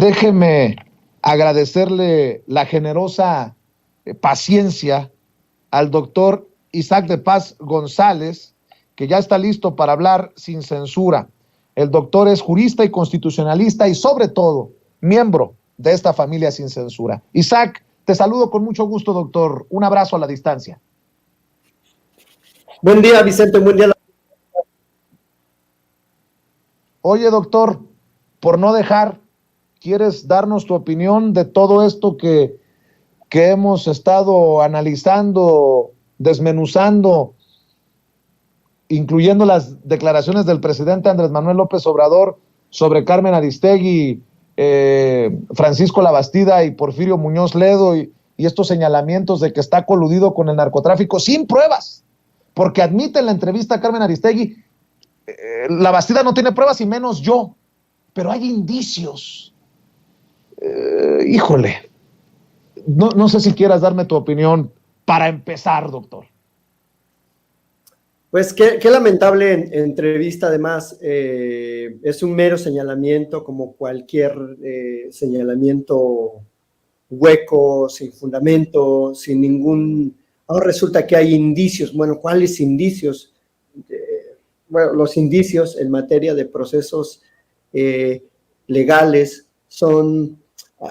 Déjeme agradecerle la generosa paciencia al doctor Isaac de Paz González, que ya está listo para hablar sin censura. El doctor es jurista y constitucionalista y sobre todo miembro de esta familia sin censura. Isaac, te saludo con mucho gusto, doctor. Un abrazo a la distancia. Buen día, Vicente, buen día. Oye, doctor, por no dejar, ¿quieres darnos tu opinión de todo esto que hemos estado analizando, desmenuzando, incluyendo las declaraciones del presidente Andrés Manuel López Obrador sobre Carmen Aristegui, Francisco Labastida y Porfirio Muñoz Ledo y estos señalamientos de que está coludido con el narcotráfico sin pruebas? Porque admite en la entrevista a Carmen Aristegui, Labastida no tiene pruebas y menos yo, pero hay indicios. Híjole, no sé si quieras darme tu opinión para empezar, doctor. Pues qué lamentable entrevista, además, es un mero señalamiento como cualquier señalamiento hueco, sin fundamento, sin ningún... Ahora resulta que hay indicios. Bueno, ¿cuáles indicios? Bueno, los indicios en materia de procesos legales son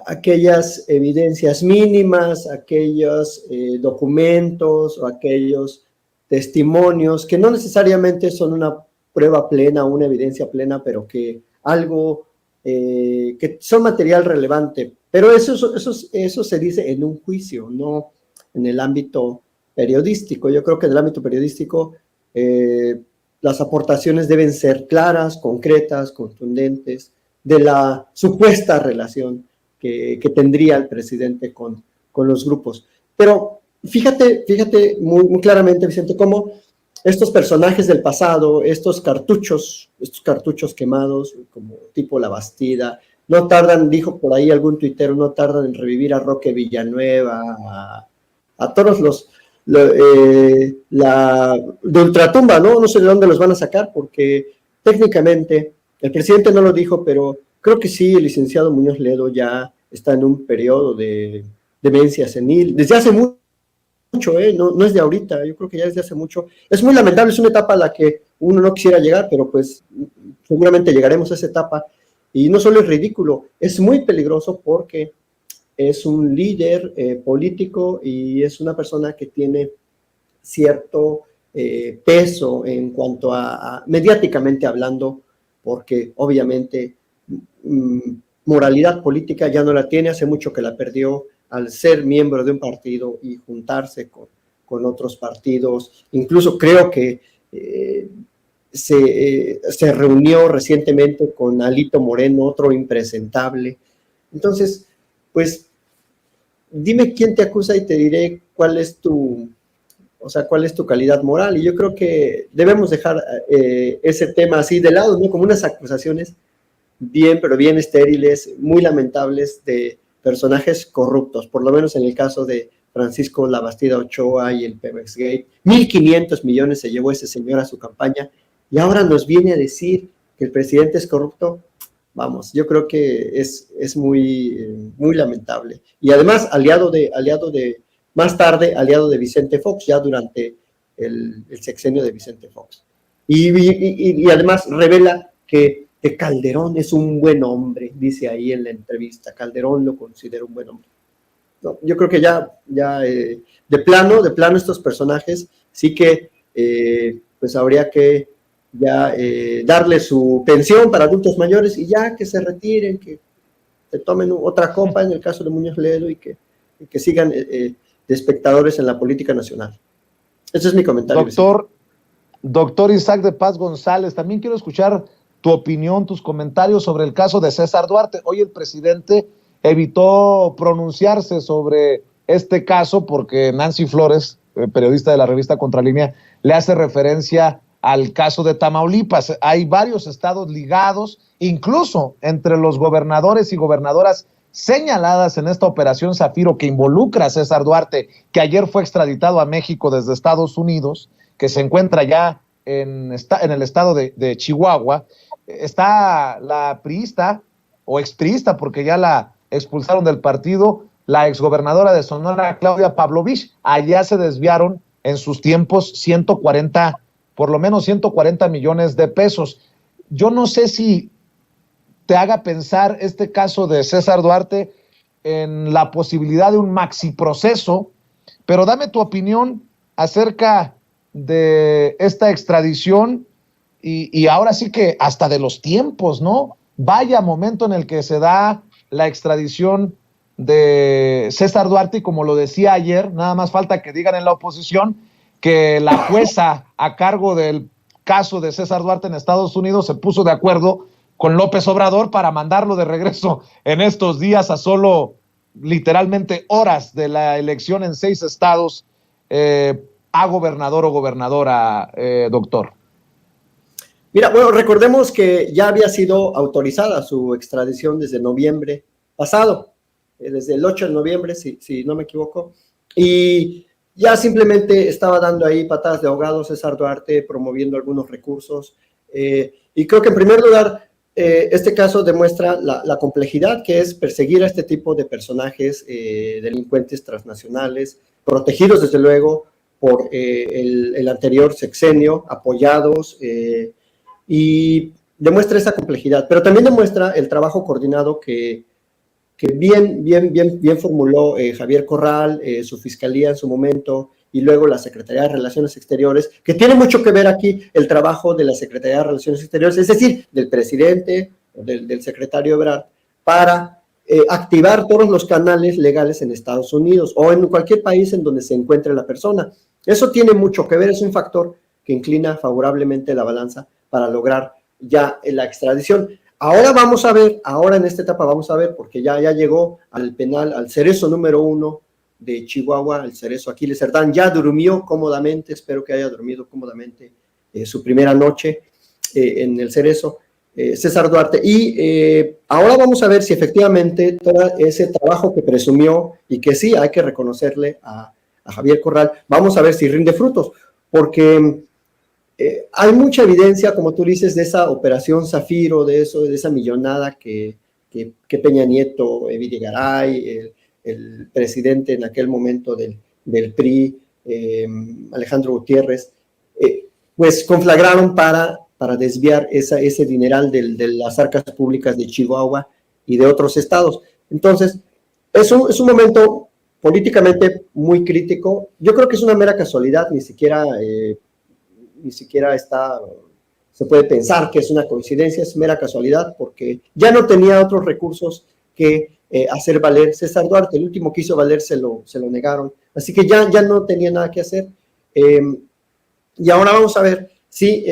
aquellas evidencias mínimas, aquellos documentos o aquellos testimonios que no necesariamente son una prueba plena, una evidencia plena, pero que algo, que son material relevante. Pero eso se dice en un juicio, no en el ámbito periodístico. Yo creo que en el ámbito periodístico las aportaciones deben ser claras, concretas, contundentes, de la supuesta relación que tendría el presidente con los grupos. Pero fíjate muy claramente, Vicente, cómo estos personajes del pasado, estos cartuchos quemados, como tipo Labastida, no tardan, dijo por ahí algún tuitero, no tardan en revivir a Roque Villanueva, a todos los de ultratumba, ¿no? No sé de dónde los van a sacar, porque técnicamente, el presidente no lo dijo, pero creo que sí, el licenciado Muñoz Ledo ya está en un periodo de demencia senil, desde hace mucho, no es de ahorita, yo creo que ya desde hace mucho. Es muy lamentable, es una etapa a la que uno no quisiera llegar, pero pues seguramente llegaremos a esa etapa. Y no solo es ridículo, es muy peligroso porque es un líder político y es una persona que tiene cierto peso en cuanto a mediáticamente hablando, porque obviamente moralidad política ya no la tiene, hace mucho que la perdió al ser miembro de un partido y juntarse con otros partidos. Incluso creo que se reunió recientemente con Alito Moreno, otro impresentable. Entonces, pues, dime quién te acusa y te diré cuál es tu calidad moral. Y yo creo que debemos dejar ese tema así de lado, ¿no? Como unas acusaciones pero bien estériles, muy lamentables, de personajes corruptos, por lo menos en el caso de Francisco Labastida Ochoa y el Pemex Gate. 1.500 millones se llevó ese señor a su campaña y ahora nos viene a decir que el presidente es corrupto. Vamos, yo creo que es muy lamentable. Y además, más tarde, aliado de Vicente Fox, ya durante el sexenio de Vicente Fox. Y además revela que Calderón es un buen hombre, dice ahí en la entrevista. Calderón lo considera un buen hombre. No, yo creo que ya de plano estos personajes sí que pues habría que ya darle su pensión para adultos mayores y ya que se retiren, que se tomen otra copa en el caso de Muñoz Ledo y que sigan de espectadores en la política nacional. Ese es mi comentario. Doctor Isaac de Paz González, también quiero escuchar tu opinión, tus comentarios sobre el caso de César Duarte. Hoy el presidente evitó pronunciarse sobre este caso porque Nancy Flores, periodista de la revista Contralínea, le hace referencia al caso de Tamaulipas. Hay varios estados ligados, incluso entre los gobernadores y gobernadoras señaladas en esta operación Zafiro que involucra a César Duarte, que ayer fue extraditado a México desde Estados Unidos, que se encuentra ya en el estado de Chihuahua. Está la priista o expriista, porque ya la expulsaron del partido, la exgobernadora de Sonora, Claudia Pavlovich. Allá se desviaron en sus tiempos por lo menos 140 millones de pesos. Yo no sé si te haga pensar este caso de César Duarte en la posibilidad de un maxi proceso, pero dame tu opinión acerca de esta extradición y ahora sí que hasta de los tiempos, ¿no? Vaya momento en el que se da la extradición de César Duarte y como lo decía ayer, nada más falta que digan en la oposición que la jueza a cargo del caso de César Duarte en Estados Unidos se puso de acuerdo con López Obrador para mandarlo de regreso en estos días a solo literalmente horas de la elección en 6 estados a gobernador o gobernadora, doctor. Mira, bueno, recordemos que ya había sido autorizada su extradición desde noviembre pasado, desde el 8 de noviembre, si no me equivoco, y ya simplemente estaba dando ahí patadas de ahogado César Duarte, promoviendo algunos recursos, y creo que en primer lugar, este caso demuestra la complejidad que es perseguir a este tipo de personajes, delincuentes transnacionales, protegidos desde luego por el anterior sexenio, apoyados, y demuestra esa complejidad, pero también demuestra el trabajo coordinado que bien formuló Javier Corral, su fiscalía en su momento, y luego la Secretaría de Relaciones Exteriores, que tiene mucho que ver aquí el trabajo de la Secretaría de Relaciones Exteriores, es decir, del presidente, del secretario Ebrard, para activar todos los canales legales en Estados Unidos o en cualquier país en donde se encuentre la persona. Eso tiene mucho que ver, es un factor que inclina favorablemente la balanza para lograr ya la extradición. Ahora vamos a ver, ahora en esta etapa vamos a ver, porque ya llegó al penal, al cerezo número 1 de Chihuahua, el cerezo Aquiles Cerdán, ya durmió cómodamente, espero que haya dormido cómodamente su primera noche en el cerezo, César Duarte, y ahora vamos a ver si efectivamente todo ese trabajo que presumió, y que sí hay que reconocerle a Javier Corral, vamos a ver si rinde frutos, porque hay mucha evidencia, como tú dices, de esa operación Zafiro, de esa millonada que Peña Nieto, Evide Garay, el presidente en aquel momento del PRI, Alejandro Gutiérrez, pues conflagraron para desviar ese dineral de las arcas públicas de Chihuahua y de otros estados. Entonces, es un momento políticamente muy crítico. Yo creo que es una mera casualidad, ni siquiera se puede pensar que es una coincidencia, es mera casualidad, porque ya no tenía otros recursos que hacer valer César Duarte. El último que hizo valer se lo negaron, así que ya no tenía nada que hacer. Y ahora vamos a ver si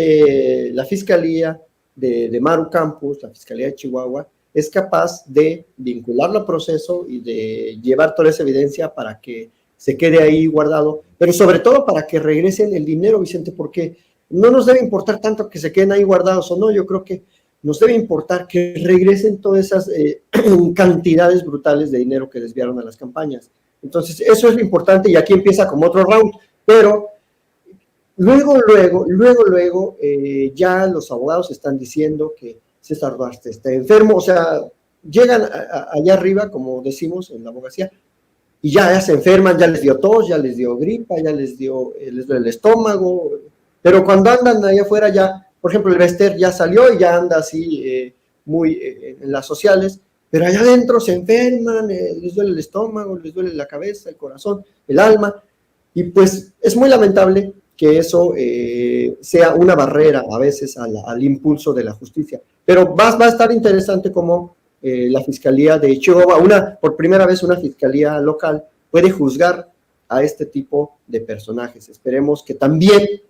la Fiscalía de Maru Campos, la Fiscalía de Chihuahua, es capaz de vincularlo al proceso y de llevar toda esa evidencia para que se quede ahí guardado, pero sobre todo para que regresen el dinero, Vicente, porque no nos debe importar tanto que se queden ahí guardados o no, yo creo que nos debe importar que regresen todas esas cantidades brutales de dinero que desviaron a las campañas. Entonces, eso es lo importante y aquí empieza como otro round, pero luego, ya los abogados están diciendo que César Duarte está enfermo, o sea, llegan allá arriba, como decimos en la abogacía, y ya se enferman, ya les dio tos, ya les dio gripa, ya les duele el estómago, pero cuando andan allá afuera ya, por ejemplo, el Bester ya salió y ya anda así muy en las sociales, pero allá adentro se enferman, les duele el estómago, les duele la cabeza, el corazón, el alma, y pues es muy lamentable que eso sea una barrera a veces al impulso de la justicia, pero va a estar interesante como la Fiscalía de Chihuahua, por primera vez una fiscalía local puede juzgar a este tipo de personajes. Esperemos que también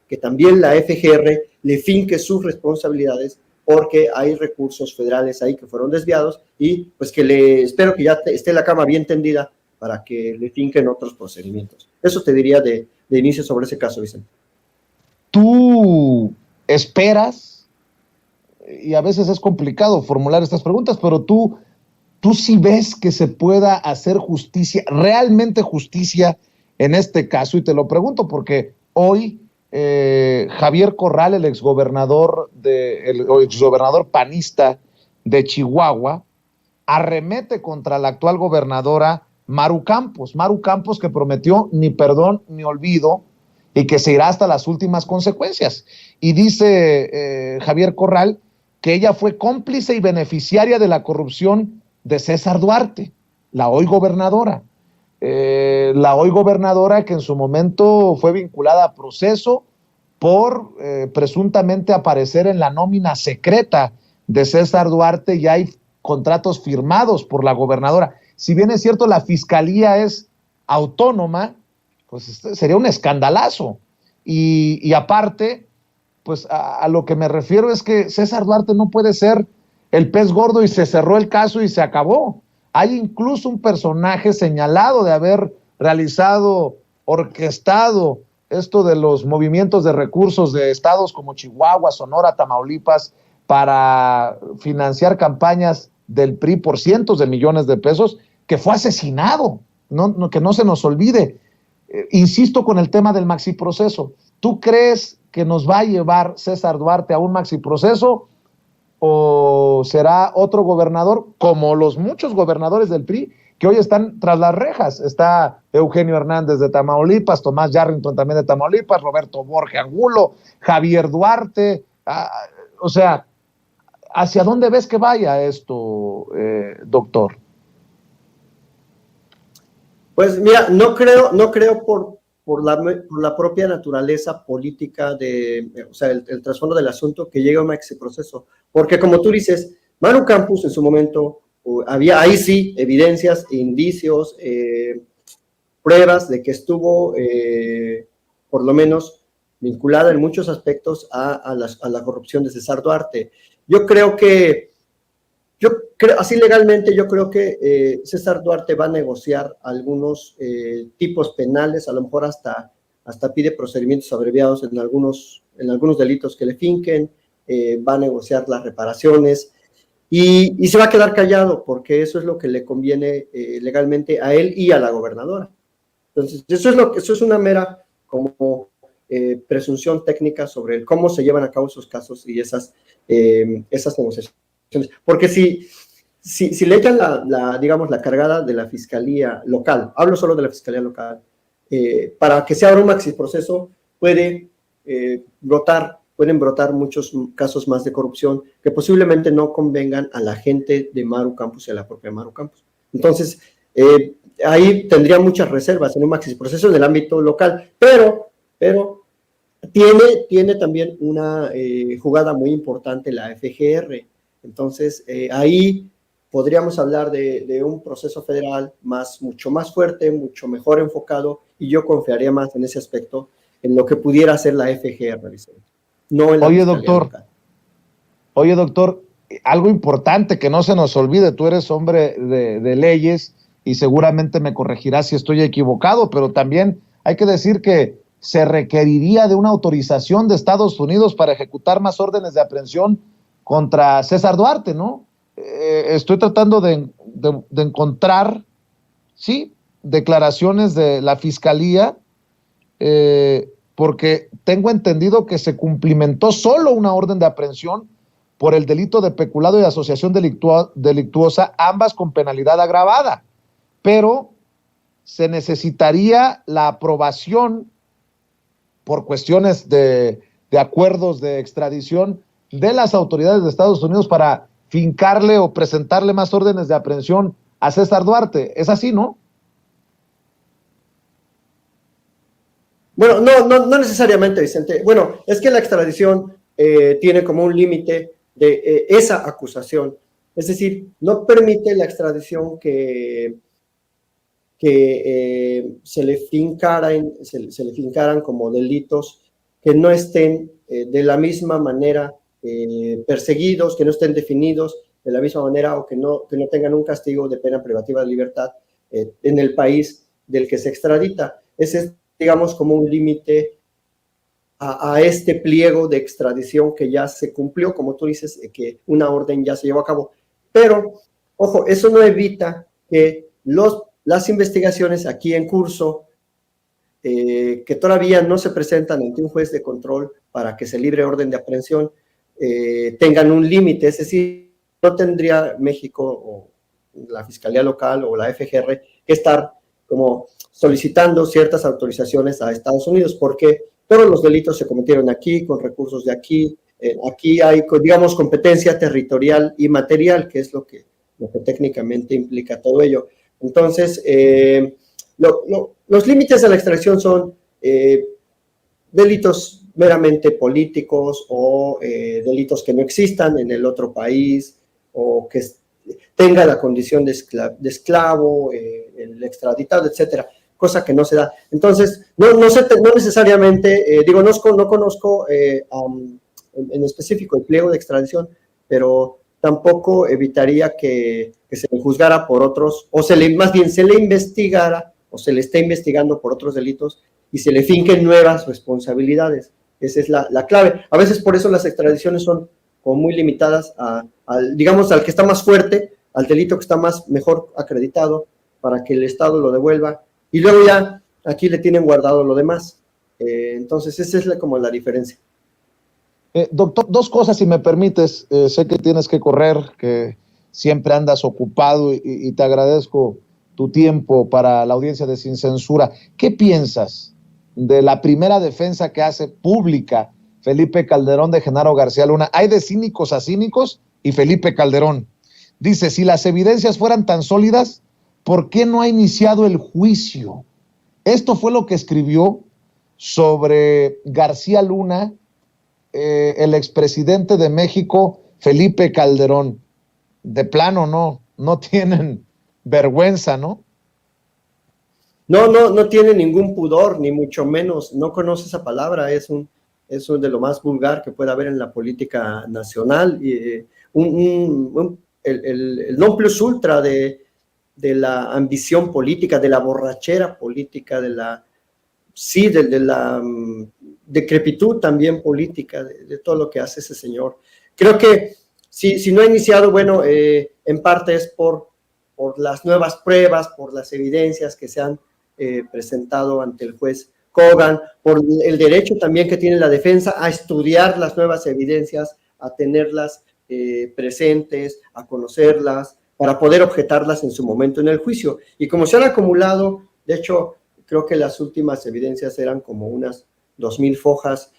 la FGR le finque sus responsabilidades, porque hay recursos federales ahí que fueron desviados y pues espero que ya esté la cama bien tendida para que le finquen otros procedimientos. Eso te diría de inicio sobre ese caso, Vicente. ¿Tú esperas? Y a veces es complicado formular estas preguntas, pero tú sí ves que se pueda hacer justicia, realmente justicia en este caso, y te lo pregunto porque hoy Javier Corral, el exgobernador panista de Chihuahua, arremete contra la actual gobernadora Maru Campos. Maru Campos, que prometió ni perdón ni olvido y que se irá hasta las últimas consecuencias. Y dice Javier Corral que ella fue cómplice y beneficiaria de la corrupción de César Duarte, la hoy gobernadora. La hoy gobernadora que en su momento fue vinculada a proceso por presuntamente aparecer en la nómina secreta de César Duarte, y hay contratos firmados por la gobernadora. Si bien es cierto, la fiscalía es autónoma, pues sería un escandalazo. Y aparte, pues a lo que me refiero es que César Duarte no puede ser el pez gordo y se cerró el caso y se acabó. Hay incluso un personaje señalado de haber realizado, orquestado esto de los movimientos de recursos de estados como Chihuahua, Sonora, Tamaulipas, para financiar campañas del PRI por cientos de millones de pesos, que fue asesinado, que no se nos olvide. Insisto con el tema del maxiproceso. ¿Tú crees que nos va a llevar César Duarte a un maxiproceso o será otro gobernador como los muchos gobernadores del PRI que hoy están tras las rejas? Está Eugenio Hernández de Tamaulipas, Tomás Yarrington también de Tamaulipas, Roberto Borge Angulo, Javier Duarte. O sea, ¿hacia dónde ves que vaya esto, doctor? Pues mira, no creo por la propia naturaleza política o sea, el trasfondo del asunto, que llegue a un maxiproceso. Porque como tú dices, Maru Campos en su momento, había ahí sí evidencias, indicios, pruebas de que estuvo por lo menos vinculada en muchos aspectos a la corrupción de César Duarte. Así legalmente, yo creo que César Duarte va a negociar algunos tipos penales, a lo mejor hasta pide procedimientos abreviados en algunos delitos que le finquen, va a negociar las reparaciones y se va a quedar callado, porque eso es lo que le conviene legalmente a él y a la gobernadora. Entonces, eso es una mera como presunción técnica sobre cómo se llevan a cabo esos casos y esas negociaciones. Porque si le echan digamos, la cargada de la fiscalía local, hablo solo de la fiscalía local, para que se abra un maxiproceso, pueden brotar muchos casos más de corrupción que posiblemente no convengan a la gente de Maru Campos y a la propia Maru Campos. Entonces, ahí tendría muchas reservas en un maxiproceso en el ámbito local, pero tiene también una jugada muy importante la FGR. Entonces, ahí podríamos hablar de un proceso federal mucho más fuerte, mucho mejor enfocado, y yo confiaría más en ese aspecto, en lo que pudiera hacer la FGR, Vicente, no en la fiscalía local. Oye, doctor, algo importante que no se nos olvide, tú eres hombre de leyes y seguramente me corregirás si estoy equivocado, pero también hay que decir que se requeriría de una autorización de Estados Unidos para ejecutar más órdenes de aprehensión contra César Duarte, ¿no? Estoy tratando de encontrar, sí, declaraciones de la fiscalía, porque tengo entendido que se cumplimentó solo una orden de aprehensión por el delito de peculado y asociación delictuosa, ambas con penalidad agravada, pero se necesitaría la aprobación por cuestiones de acuerdos de extradición de las autoridades de Estados Unidos para fincarle o presentarle más órdenes de aprehensión a César Duarte. ¿Es así, no? Bueno, no necesariamente, Vicente. Bueno, es que la extradición tiene como un límite de esa acusación. Es decir, no permite la extradición que se le fincaran como delitos que no estén de la misma manera perseguidos, que no estén definidos de la misma manera, o que no tengan un castigo de pena privativa de libertad en el país del que se extradita. Ese es, digamos, como un límite a este pliego de extradición que ya se cumplió, como tú dices, que una orden ya se llevó a cabo. Pero, ojo, eso no evita que las investigaciones aquí en curso, que todavía no se presentan ante un juez de control para que se libre orden de aprehensión, tengan un límite. Es decir, no tendría México la Fiscalía Local o la FGR que estar como solicitando ciertas autorizaciones a Estados Unidos, porque todos los delitos se cometieron aquí, con recursos de aquí. Aquí hay, digamos, competencia territorial y material, que es lo que técnicamente implica todo ello. Entonces, los límites de la extracción son delitos meramente políticos o delitos que no existan en el otro país o que tenga la condición de esclavo, el extraditado, etcétera, cosa que no se da. Entonces, no necesariamente, no conozco en específico el pliego de extradición, pero tampoco evitaría que se le juzgara por otros, o más bien se le investigara, o se le esté investigando por otros delitos, y se le finquen nuevas responsabilidades. Esa es la clave. A veces por eso las extradiciones son como muy limitadas digamos, al que está más fuerte, al delito que está mejor acreditado, para que el Estado lo devuelva, y luego ya aquí le tienen guardado lo demás. Entonces, esa es como la diferencia. Doctor, dos cosas, si me permites. Sé que tienes que correr, que siempre andas ocupado y te agradezco tu tiempo para la audiencia de Sin Censura. ¿Qué piensas de la primera defensa que hace pública Felipe Calderón de Genaro García Luna? Hay de cínicos a cínicos y Felipe Calderón dice, si las evidencias fueran tan sólidas, ¿por qué no ha iniciado el juicio? Esto fue lo que escribió sobre García Luna, el expresidente de México, Felipe Calderón. De plano no tienen vergüenza, ¿no? No tiene ningún pudor, ni mucho menos, no conoce esa palabra, es de lo más vulgar que puede haber en la política nacional, y el non plus ultra de la ambición política, de la borrachera política, de la decrepitud también política, de todo lo que hace ese señor. Creo que si no ha iniciado, bueno, en parte es por las nuevas pruebas, por las evidencias que se han presentado ante el juez Kogan, por el derecho también que tiene la defensa a estudiar las nuevas evidencias, a tenerlas presentes, a conocerlas, para poder objetarlas en su momento en el juicio. Y como se han acumulado, de hecho, creo que las últimas evidencias eran como unas 2,000 fojas.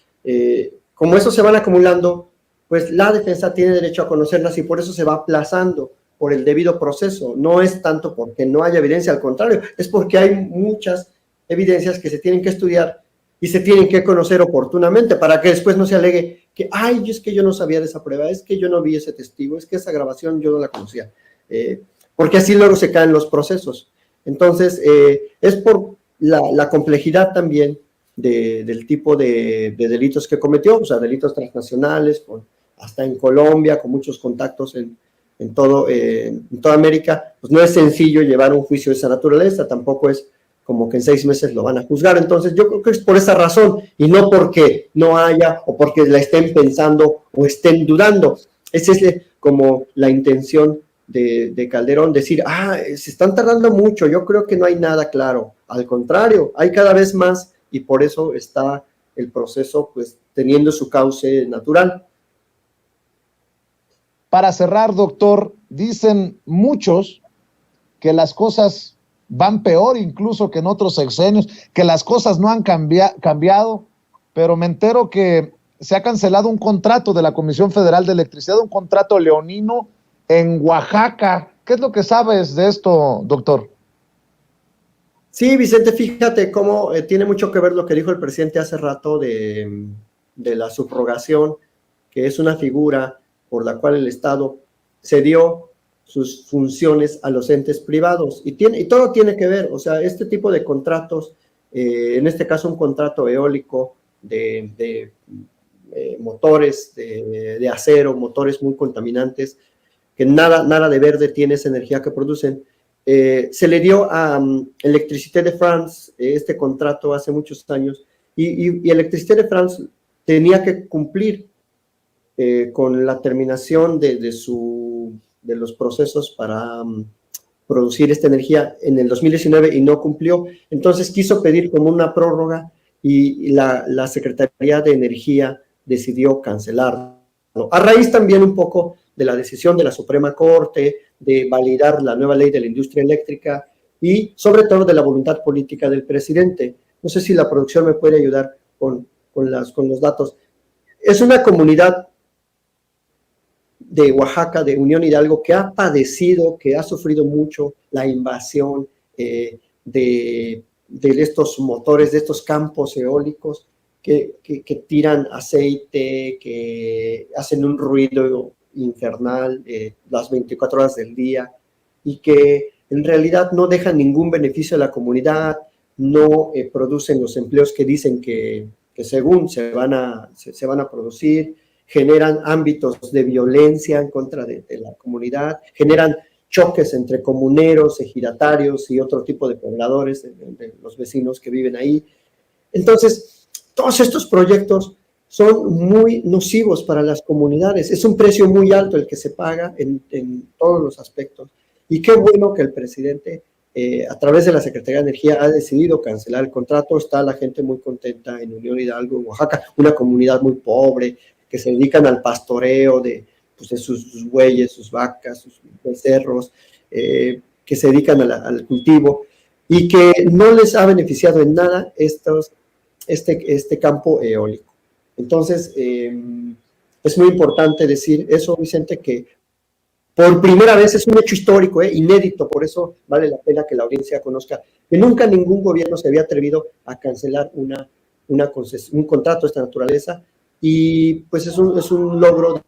Como eso se van acumulando, pues la defensa tiene derecho a conocerlas y por eso se va aplazando por el debido proceso. No es tanto porque no haya evidencia, al contrario, es porque hay muchas evidencias que se tienen que estudiar y se tienen que conocer oportunamente para que después no se alegue que, es que yo no sabía de esa prueba, es que yo no vi ese testigo, es que esa grabación yo no la conocía. Porque así luego se caen los procesos. Entonces, es por la complejidad también del tipo de delitos que cometió, o sea, delitos transnacionales, hasta en Colombia, con muchos contactos en toda América. Pues no es sencillo llevar un juicio de esa naturaleza, tampoco es como que en 6 meses lo van a juzgar. Entonces yo creo que es por esa razón y no porque no haya o porque la estén pensando o estén dudando. Esa es como la intención de Calderón, decir, se están tardando mucho, yo creo que no hay nada claro. Al contrario, hay cada vez más y por eso está el proceso pues teniendo su cauce natural. Para cerrar, doctor, dicen muchos que las cosas van peor incluso que en otros sexenios, que las cosas no han cambiado, pero me entero que se ha cancelado un contrato de la Comisión Federal de Electricidad, un contrato leonino en Oaxaca. ¿Qué es lo que sabes de esto, doctor? Sí, Vicente, fíjate cómo tiene mucho que ver lo que dijo el presidente hace rato de la subrogación, que es una figura por la cual el Estado cedió sus funciones a los entes privados, y todo tiene que ver, o sea, este tipo de contratos, en este caso un contrato eólico de motores de acero, motores muy contaminantes, que nada de verde tiene esa energía que producen, se le dio a Electricité de France este contrato hace muchos años, y Electricité de France tenía que cumplir con la terminación de los procesos para producir esta energía en el 2019 y no cumplió. Entonces quiso pedir como una prórroga y la Secretaría de Energía decidió cancelarlo. A raíz también un poco de la decisión de la Suprema Corte de validar la nueva ley de la industria eléctrica y sobre todo de la voluntad política del presidente. No sé si la producción me puede ayudar con los datos. Es una comunidad de Oaxaca, de Unión Hidalgo, que ha padecido, que ha sufrido mucho la invasión de estos motores, de estos campos eólicos que tiran aceite, que hacen un ruido infernal las 24 horas del día y que en realidad no dejan ningún beneficio a la comunidad, no producen los empleos que dicen que según se van a producir, generan ámbitos de violencia en contra de la comunidad, generan choques entre comuneros, ejidatarios y otro tipo de pobladores, de los vecinos que viven ahí. Entonces, todos estos proyectos son muy nocivos para las comunidades. Es un precio muy alto el que se paga en todos los aspectos. Y qué bueno que el presidente, a través de la Secretaría de Energía, ha decidido cancelar el contrato. Está la gente muy contenta en Unión Hidalgo, en Oaxaca, una comunidad muy pobre, que se dedican al pastoreo de sus bueyes, sus vacas, sus becerros, que se dedican al cultivo y que no les ha beneficiado en nada este campo eólico. Entonces, es muy importante decir eso, Vicente, que por primera vez es un hecho histórico, inédito, por eso vale la pena que la audiencia conozca que nunca ningún gobierno se había atrevido a cancelar un contrato de esta naturaleza. Y pues es un logro de la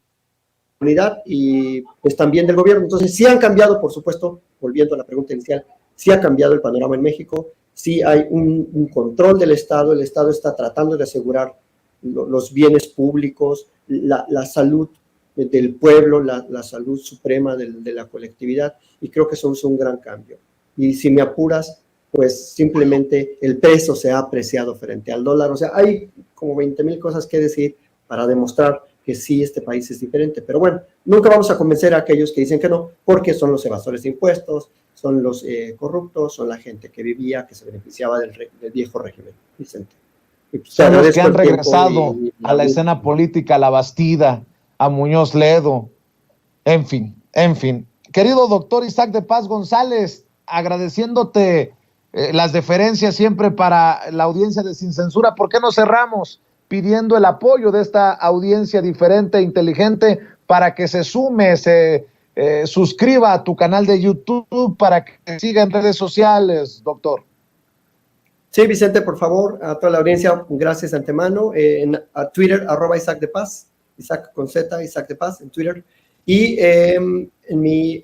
comunidad y pues también del gobierno. Entonces sí han cambiado, por supuesto, volviendo a la pregunta inicial, sí ha cambiado el panorama en México, sí hay un control del Estado, el Estado está tratando de asegurar los bienes públicos, la salud del pueblo, la salud suprema de la colectividad, y creo que eso es un gran cambio. Y si me apuras, pues simplemente el peso se ha apreciado frente al dólar. O sea, hay como 20,000 cosas que decir para demostrar que sí, este país es diferente. Pero bueno, nunca vamos a convencer a aquellos que dicen que no, porque son los evasores de impuestos, son los corruptos, son la gente que vivía, que se beneficiaba del viejo régimen. Vicente. Pues, son los que han regresado a la escena política, a La Bastida, a Muñoz Ledo, en fin. Querido doctor Isaac de Paz González, agradeciéndote las deferencias siempre para la audiencia de Sin Censura, ¿por qué no cerramos pidiendo el apoyo de esta audiencia diferente e inteligente para que se sume, se suscriba a tu canal de YouTube, para que siga en redes sociales, doctor? Sí, Vicente, por favor, a toda la audiencia, gracias de antemano. A Twitter, @IsaacDePaz, Isaac con Z, Isaac de Paz en Twitter. Y en mi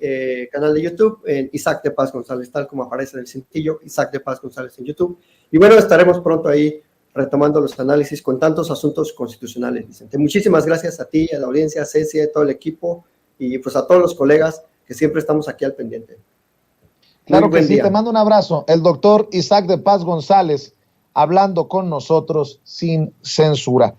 canal de YouTube, en Isaac de Paz González, tal como aparece en el cintillo, Isaac de Paz González en YouTube. Y bueno, estaremos pronto ahí retomando los análisis con tantos asuntos constitucionales, Vicente. Muchísimas gracias a ti, a la audiencia, a Ceci, a todo el equipo y pues a todos los colegas que siempre estamos aquí al pendiente. Claro que sí, te mando un abrazo. El doctor Isaac de Paz González hablando con nosotros sin censura.